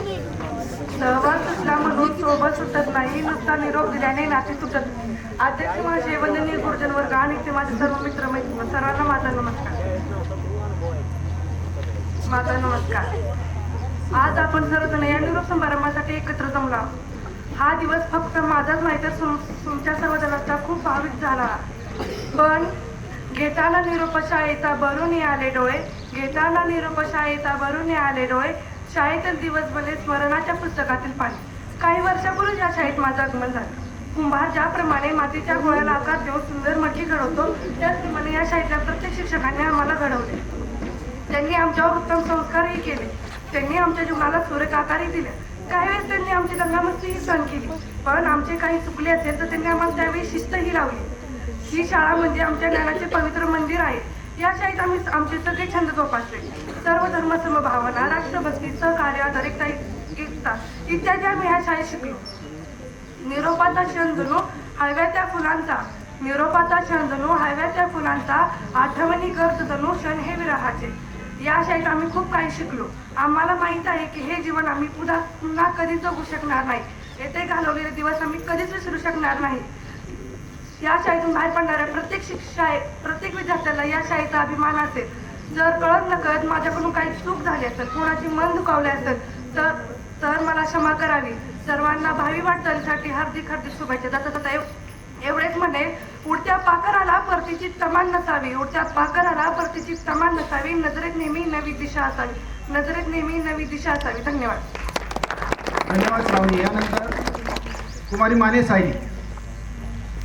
सहवास सुटला म्हणून सोबत सुटत नाही, नुसता निरोप दिल्याने नाते सुटत नाही. अध्यक्ष माझे वंदनीय गुरुजन वर्ग आणि ते माझे सर्व मित्र मैत्रिणी सर्वांना माझा नमस्कार. आज आपण सर्वजण या निरोप समारंभासाठी एकत्र जमला. हा दिवस फक्त माझाच नाही तर तुमच्या सर्वजणांचा खूप भाविक झाला. पण घेताना निरोप शाळेचा भरून आले डोळे, घेताना निरोप शाळेचा भरून आले डोळे, शाळेतील दिवस भले स्मरणाच्या पुस्तकातील पाणी. काही वर्षापूर्वी या शाळेत माझं आगमन झालं. कुंभार ज्याप्रमाणे मातीच्या गोळ्याला आकार देऊन सुंदर मडकी घडवतो, त्याचप्रमाणे या शाळेतल्या प्रत्येक शिक्षकांनी आम्हाला घडवले. त्यांनी आमच्यावर उत्तम संस्कारही केले. त्यांनी आमच्या जीवनाला सुरेख आकारही दिले. काही वेळेस त्यांनी आमची दंगामस्तीही सहन केली, पण आमचे काही चुकले असेल तर त्यांनी आम्हाला त्यावेळी शिस्तही लावली. ही शाळा म्हणजे आमच्या ज्ञानाचे पवित्र मंदिर आहे. या शाळेत आम्ही आमचे सगळे छंद जोपासले. सर्व धर्म समभावना, राष्ट्रभक्ती, सहकार्य, एकता इत्यादी आम्ही ह्या शाळेत शिकलो. निरोपाचा क्षण जणू हळव्या त्या फुलांचा, निरोपाचा क्षण जणू हळव्या त्या फुलांचा, आठवणी गर्द जणू क्षण हे विरहाचे. या शाळेत आम्ही खूप काही शिकलो. आम्हाला माहीत आहे की हे जीवन आम्ही पुन्हा कधीच जगू शकणार नाही. येथे घालवलेले दिवस आम्ही कधीच विसरू शकणार नाही. या शाळेतून बाहेर पडणाऱ्या प्रत्येक विद्यार्थ्याला या शाळेचा अभिमान असेल. जर कळत नकळत माझ्याकडून काही चूक झाली असेल, कोणाची मन दुखावले असेल तर मला क्षमा करावी. सर्वांना भावी वाटचालीसाठी हार्दिक शुभेच्छा. जाता एवढेच म्हणे, उडत्या पाखराला परतीची तमान नसावी, उडत्या पाखराला परतीची तमान नसावी, नजरेत नेहमी नवी दिशा असावी, नजरेत नेहमी नवी दिशा असावी. धन्यवाद. धन्यवाद श्रावणी. यानंतर कुमारी माने साई.